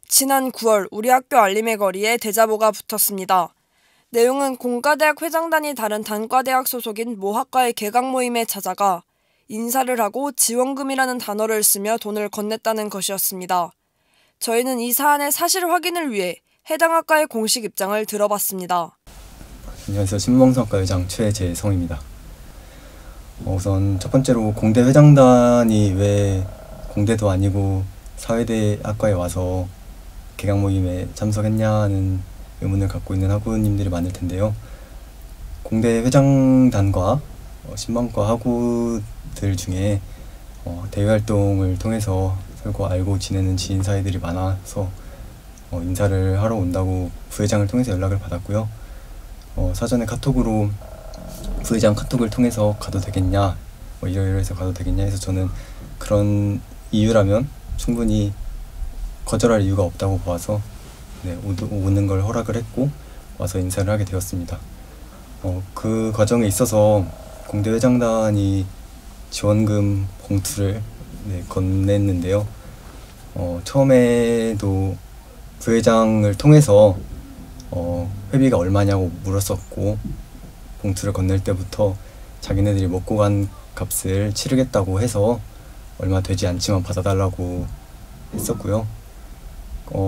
지난 9월 우리 학교 알림의 거리에 대자보가 붙었습니다. 내용은 공과대학 회장단이 다른 단과대학 소속인 모 학과의 개강 모임에 찾아가 인사를 하고 지원금이라는 단어를 쓰며 돈을 건넸다는 것이었습니다. 저희는 이 사안의 사실 확인을 위해 해당 학과의 공식 입장을 들어봤습니다. 안녕하세요. 신문방송학과 회장 최재성입니다. 우선 첫 번째로 공대 회장단이 왜 공대도 아니고 사회대 학과에 와서 개강 모임에 참석했냐는 의문을 갖고 있는 학우님들이 많을 텐데요. 공대 회장단과 신방과 학우들 중에 대외활동을 통해서 서로 알고 지내는 지인 사이들이 많아서 인사를 하러 온다고 부회장을 통해서 연락을 받았고요. 사전에 카톡으로 부회장 카톡을 통해서 가도 되겠냐, 이러이러해서 가도 되겠냐 해서 저는 그런 이유라면 충분히 거절할 이유가 없다고 보아서 오는 걸 허락을 했고 와서 인사를 하게 되었습니다. 그 과정에 있어서 공대 회장단이 지원금 봉투를 건넸는데요. 처음에도 부회장을 통해서 회비가 얼마냐고 물었었고, 봉투를 건넬 때부터 자기네들이 먹고 간 값을 치르겠다고 해서 얼마 되지 않지만 받아달라고 했었고요.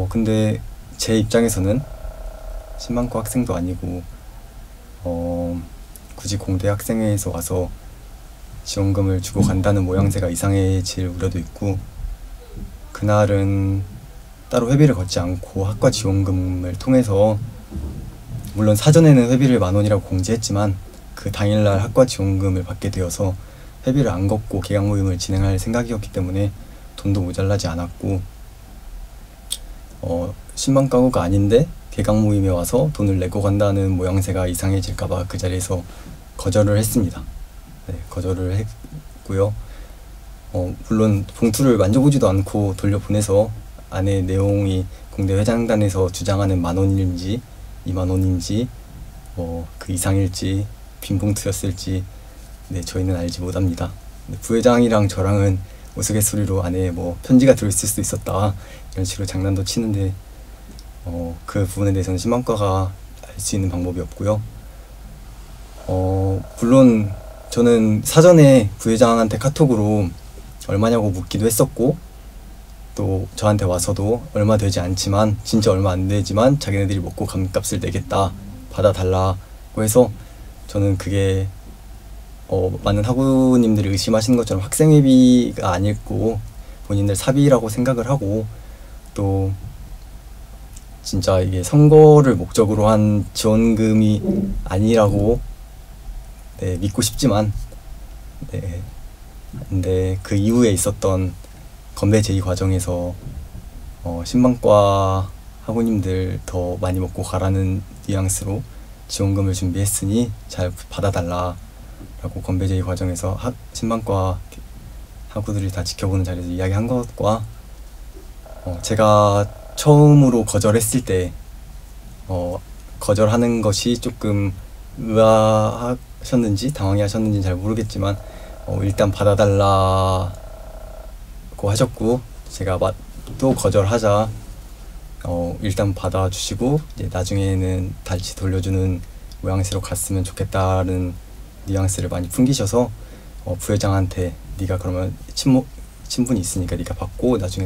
근데 제 입장에서는 신방과 학생도 아니고 굳이 공대 학생회에서 와서 지원금을 주고 간다는 모양새가 이상해질 우려도 있고, 그날은 따로 회비를 걷지 않고 학과 지원금을 통해서, 물론 사전에는 회비를 10,000원이라고 공지했지만 그 당일날 학과 지원금을 받게 되어서 회비를 안 걷고 개강 모임을 진행할 생각이었기 때문에 돈도 모자라지 않았고, 신방과구가 아닌데 개강 모임에 와서 돈을 내고 간다는 모양새가 이상해질까봐 그 자리에서 거절을 했습니다. 거절을 했고요. 물론 봉투를 만져보지도 않고 돌려보내서 안에 내용이 공대 회장단에서 주장하는 10,000원인지 20,000원인지 그 이상일지 빈 봉투였을지 저희는 알지 못합니다. 부회장이랑 저랑은 우스갯소리로 안에 편지가 들어있을 수도 있었다 이런 식으로 장난도 치는데 그 부분에 대해서는 신방과가 알 수 있는 방법이 없고요. 물론 저는 사전에 부회장한테 카톡으로 얼마냐고 묻기도 했었고, 또 저한테 와서도 얼마 되지 않지만, 진짜 얼마 안 되지만 자기네들이 먹고 간 값을 내겠다, 받아달라고 해서, 저는 그게 많은 학우님들이 의심하시는 것처럼 학생회비가 아니고 본인들 사비라고 생각을 하고, 또 진짜 이게 선거를 목적으로 한 지원금이 아니라고 믿고 싶지만, 근데 그 이후에 있었던 건배 제의 과정에서 신방과 학우님들 더 많이 먹고 가라는 뉘앙스로 지원금을 준비했으니 잘 받아달라 라고 건배 제의 과정에서 신방과 학우들이 다 지켜보는 자리에서 이야기한 것과, 제가 처음으로 거절했을 때 거절하는 것이 조금 의아하셨는지 당황해하셨는지 잘 모르겠지만 일단 받아달라고 하셨고, 제가 또 거절하자 일단 받아주시고 이제 나중에는 다시 돌려주는 모양새로 갔으면 좋겠다는 뉘앙스를 많이 풍기셔서 부회장한테 네가 그러면 친분이 있으니까 네가 받고 나중에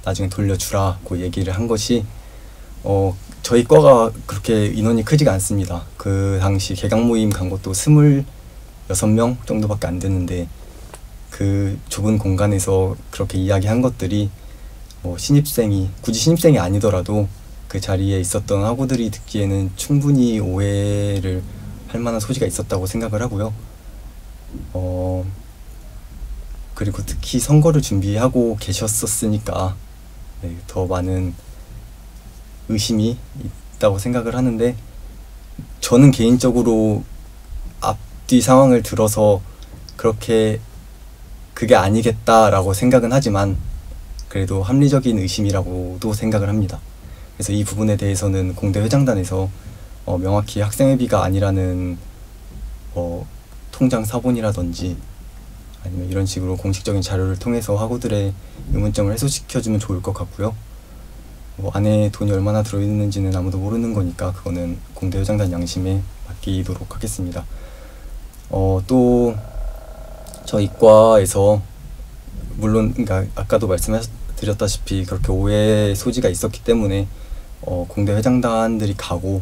나중에 돌려주라고 얘기를 한 것이, 저희 과가 그렇게 인원이 크지가 않습니다. 그 당시 개강 모임 간 것도 26명 정도밖에 안 됐는데, 그 좁은 공간에서 그렇게 이야기한 것들이 굳이 신입생이 아니더라도 그 자리에 있었던 학우들이 듣기에는 충분히 오해를 할 만한 소지가 있었다고 생각을 하고요. 그리고 특히 선거를 준비하고 계셨었으니까 더 많은 의심이 있다고 생각을 하는데, 저는 개인적으로 앞뒤 상황을 들어서 그게 아니겠다라고 생각은 하지만 그래도 합리적인 의심이라고도 생각을 합니다. 그래서 이 부분에 대해서는 공대 회장단에서 명확히 학생회비가 아니라는 통장 사본이라든지 아니면 이런 식으로 공식적인 자료를 통해서 학우들의 의문점을 해소시켜주면 좋을 것 같고요. 뭐 안에 돈이 얼마나 들어있는지는 아무도 모르는 거니까 그거는 공대 회장단 양심에 맡기도록 하겠습니다. 또 저희 과에서 물론 그러니까 아까도 말씀드렸다시피 그렇게 오해의 소지가 있었기 때문에 공대 회장단들이 가고,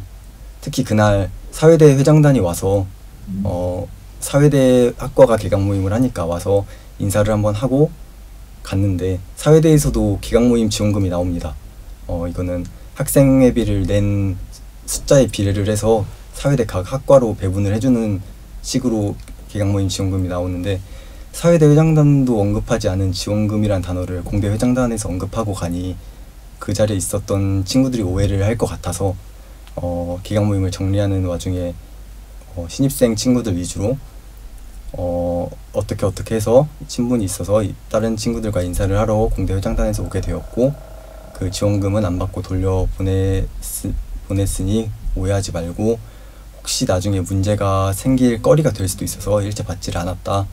특히 그날 사회대 회장단이 와서 사회대 학과가 개강 모임을 하니까 와서 인사를 한번 하고 갔는데, 사회대에서도 개강 모임 지원금이 나옵니다. 이거는 학생회비를 낸 숫자에 비례를 해서 사회대 각 학과로 배분을 해주는 식으로 개강 모임 지원금이 나오는데, 사회대 회장단도 언급하지 않은 지원금이란 단어를 공대 회장단에서 언급하고 가니 그 자리에 있었던 친구들이 오해를 할 것 같아서 개강 모임을 정리하는 와중에 신입생 친구들 위주로 어떻게 해서 친분이 있어서 다른 친구들과 인사를 하러 공대 회장단에서 오게 되었고, 그 지원금은 안 받고 보냈으니 오해하지 말고, 혹시 나중에 문제가 생길 거리가 될 수도 있어서 일체 받지를 않았다,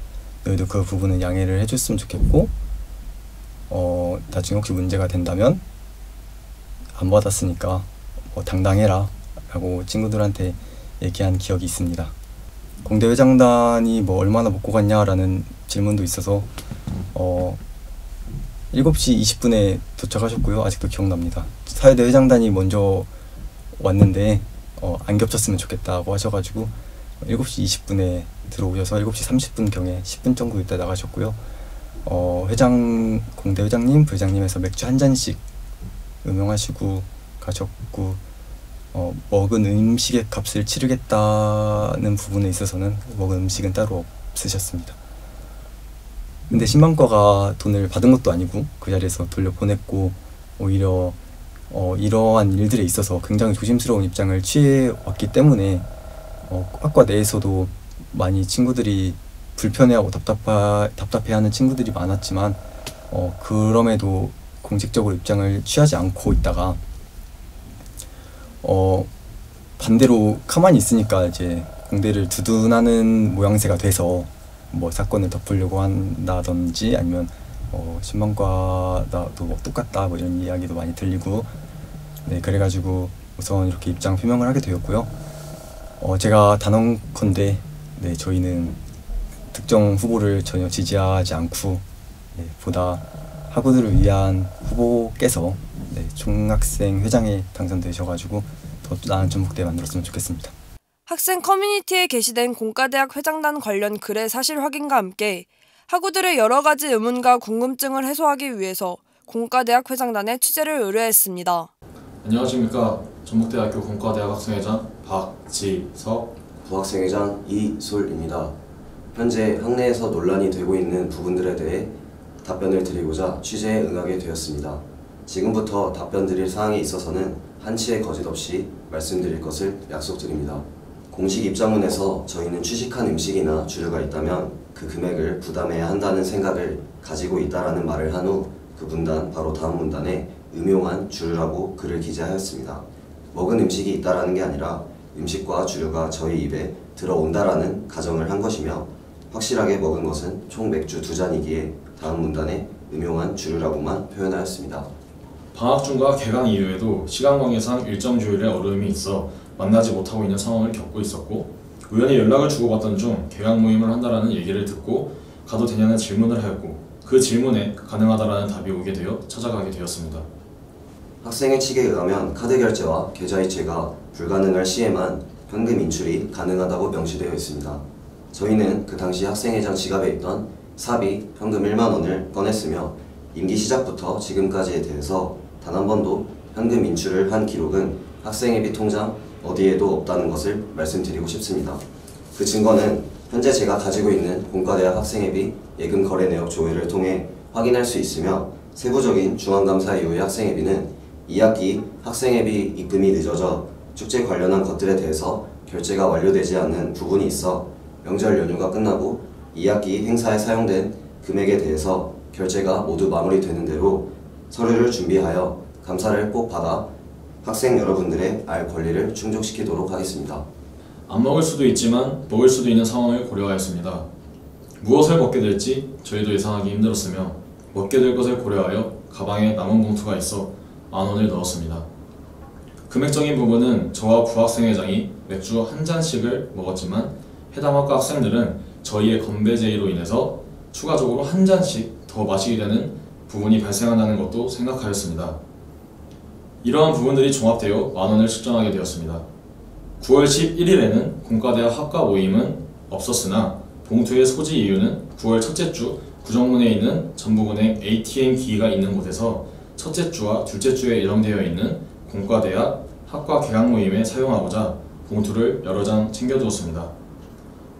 너희도 그 부분은 양해를 해줬으면 좋겠고, 나중에 혹시 문제가 된다면 안 받았으니까 당당해라 라고 친구들한테 얘기한 기억이 있습니다. 공대 회장단이 얼마나 먹고 갔냐라는 질문도 있어서 7시 20분에 도착하셨고요. 아직도 기억납니다. 사회대 회장단이 먼저 왔는데 안 겹쳤으면 좋겠다고 하셔가지고 7시 20분에 들어오셔서 7시 30분경에 10분 정도 있다 나가셨고요. 공대 회장님, 부회장님에서 맥주 한 잔씩 음용하시고 가셨고, 먹은 음식의 값을 치르겠다는 부분에 있어서는 먹은 음식은 따로 없으셨습니다. 근데 신방과가 돈을 받은 것도 아니고 그 자리에서 돌려보냈고, 오히려 이러한 일들에 있어서 굉장히 조심스러운 입장을 취해왔기 때문에 학과 내에서도 많이 친구들이 불편해하고 답답해하는 친구들이 많았지만 그럼에도 공식적으로 입장을 취하지 않고 있다가 반대로 가만히 있으니까 이제 공대를 두둔하는 모양새가 돼서 사건을 덮으려고 한다든지, 아니면 신방과도 똑같다 이런 이야기도 많이 들리고, 네, 그래가지고 우선 이렇게 입장 표명을 하게 되었고요. 제가 단언컨대 저희는 특정 후보를 전혀 지지하지 않고 보다 학우들을 위한 후보께서 총학생 회장에 당선되셔가지고 더 나은 전북대 만들었으면 좋겠습니다. 학생 커뮤니티에 게시된 공과대학 회장단 관련 글의 사실 확인과 함께 학우들의 여러 가지 의문과 궁금증을 해소하기 위해서 공과대학 회장단에 취재를 의뢰했습니다. 안녕하십니까. 전북대학교 공과대학 학생회장 박지석, 부학생회장 이솔입니다. 현재 학내에서 논란이 되고 있는 부분들에 대해 답변을 드리고자 취재에 응하게 되었습니다. 지금부터 답변 드릴 사항에 있어서는 한치의 거짓 없이 말씀드릴 것을 약속드립니다. 공식 입장문에서 저희는 취식한 음식이나 주류가 있다면 그 금액을 부담해야 한다는 생각을 가지고 있다라는 말을 한 후 그 문단 바로 다음 문단에 음용한 주류라고 글을 기재하였습니다. 먹은 음식이 있다라는 게 아니라 음식과 주류가 저희 입에 들어온다라는 가정을 한 것이며, 확실하게 먹은 것은 총 맥주 2잔이기에 다음 문단에 음용한 주류라고만 표현하였습니다. 방학 중과 개강 이후에도 시간 관계상 일정 조율에 어려움이 있어 만나지 못하고 있는 상황을 겪고 있었고, 우연히 연락을 주고받던 중 개강 모임을 한다라는 얘기를 듣고 가도 되냐는 질문을 하였고, 그 질문에 가능하다라는 답이 오게 되어 찾아가게 되었습니다. 학생회 측에 의하면 카드 결제와 계좌이체가 불가능할 시에만 현금 인출이 가능하다고 명시되어 있습니다. 저희는 그 당시 학생회장 지갑에 있던 사비 현금 1만 원을 꺼냈으며, 임기 시작부터 지금까지에 대해서 단 한 번도 현금 인출을 한 기록은 학생회비 통장 어디에도 없다는 것을 말씀드리고 싶습니다. 그 증거는 현재 제가 가지고 있는 공과대학 학생회비 예금 거래 내역 조회를 통해 확인할 수 있으며, 세부적인 중앙감사 이후의 학생회비는 2학기 학생회비 입금이 늦어져 축제 관련한 것들에 대해서 결제가 완료되지 않는 부분이 있어 명절 연휴가 끝나고 2학기 행사에 사용된 금액에 대해서 결제가 모두 마무리되는 대로 서류를 준비하여 감사를 꼭 받아 학생 여러분들의 알 권리를 충족시키도록 하겠습니다. 안 먹을 수도 있지만 먹을 수도 있는 상황을 고려하였습니다. 무엇을 먹게 될지 저희도 예상하기 힘들었으며 먹게 될 것을 고려하여 가방에 남은 봉투가 있어 10,000원을 넣었습니다. 금액적인 부분은 저와 부학생회장이 맥주 한 잔씩을 먹었지만 해당 학과 학생들은 저희의 건배 제의로 인해서 추가적으로 한 잔씩 더 마시게 되는 부분이 발생한다는 것도 생각하였습니다. 이러한 부분들이 종합되어 10,000원을 측정하게 되었습니다. 9월 11일에는 공과대학 학과 모임은 없었으나 봉투의 소지 이유는 9월 첫째 주 구정문에 있는 전북은행 ATM 기기가 있는 곳에서 첫째 주와 둘째 주에 예정되어 있는 공과대학 학과 개강 모임에 사용하고자 봉투를 여러 장 챙겨두었습니다.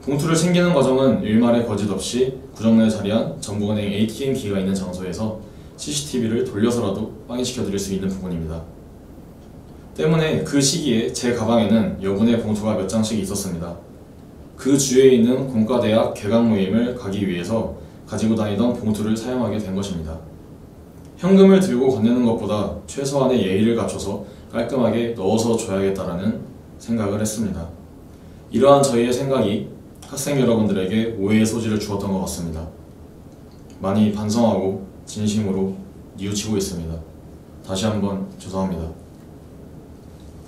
봉투를 챙기는 과정은 일말의 거짓 없이 구정문에 자리한 전북은행 ATM 기기가 있는 장소에서 CCTV를 돌려서라도 확인시켜드릴 수 있는 부분입니다. 때문에 그 시기에 제 가방에는 여분의 봉투가 몇 장씩 있었습니다. 그 주에 있는 공과대학 개강 모임을 가기 위해서 가지고 다니던 봉투를 사용하게 된 것입니다. 현금을 들고 건네는 것보다 최소한의 예의를 갖춰서 깔끔하게 넣어서 줘야겠다라는 생각을 했습니다. 이러한 저희의 생각이 학생 여러분들에게 오해의 소지를 주었던 것 같습니다. 많이 반성하고 진심으로 뉘우치고 있습니다. 다시 한번 죄송합니다.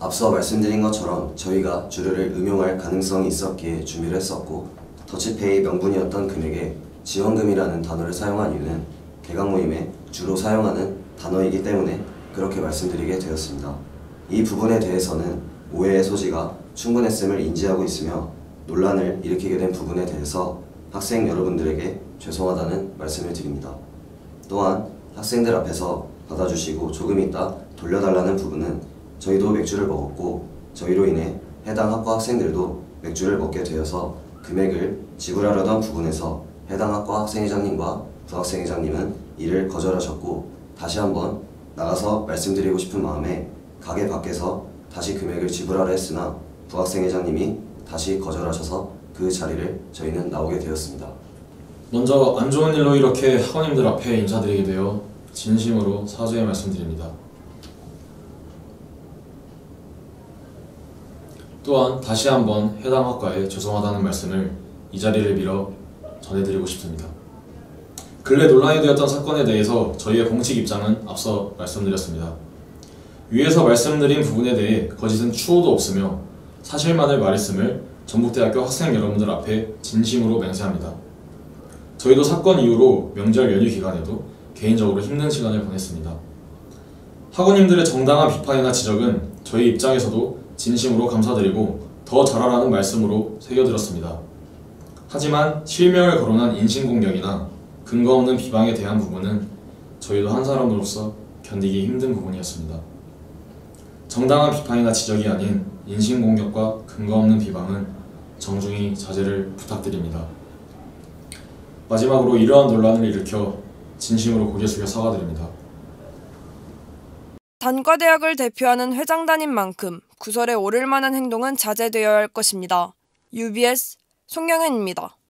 앞서 말씀드린 것처럼 저희가 주류를 음용할 가능성이 있었기에 준비를 했었고 더치페이 명분이었던 금액에 지원금이라는 단어를 사용한 이유는 개강 모임에 주로 사용하는 단어이기 때문에 그렇게 말씀드리게 되었습니다. 이 부분에 대해서는 오해의 소지가 충분했음을 인지하고 있으며 논란을 일으키게 된 부분에 대해서 학생 여러분들에게 죄송하다는 말씀을 드립니다. 또한 학생들 앞에서 받아주시고 조금 있다 돌려달라는 부분은 저희도 맥주를 먹었고 저희로 인해 해당 학과 학생들도 맥주를 먹게 되어서 금액을 지불하려던 부분에서 해당 학과 학생회장님과 부학생회장님은 이를 거절하셨고 다시 한번 나가서 말씀드리고 싶은 마음에 가게 밖에서 다시 금액을 지불하려 했으나 부학생회장님이 다시 거절하셔서 그 자리를 저희는 나오게 되었습니다. 먼저 안 좋은 일로 이렇게 학원님들 앞에 인사드리게 되어 진심으로 사죄의 말씀드립니다. 또한 다시 한번 해당 학과에 죄송하다는 말씀을 이 자리를 빌어 전해드리고 싶습니다. 근래 논란이 되었던 사건에 대해서 저희의 공식 입장은 앞서 말씀드렸습니다. 위에서 말씀드린 부분에 대해 거짓은 추호도 없으며 사실만을 말했음을 전북대학교 학생 여러분들 앞에 진심으로 맹세합니다. 저희도 사건 이후로 명절 연휴 기간에도 개인적으로 힘든 시간을 보냈습니다. 학우님들의 정당한 비판이나 지적은 저희 입장에서도 진심으로 감사드리고 더 잘하라는 말씀으로 새겨들었습니다. 하지만 실명을 거론한 인신공격이나 근거 없는 비방에 대한 부분은 저희도 한 사람으로서 견디기 힘든 부분이었습니다. 정당한 비판이나 지적이 아닌 인신공격과 근거 없는 비방은 정중히 자제를 부탁드립니다. 마지막으로 이러한 논란을 일으켜 진심으로 고개 숙여 사과드립니다. 단과대학을 대표하는 회장단인 만큼 구설에 오를 만한 행동은 자제되어야 할 것입니다. UBS 송영현입니다.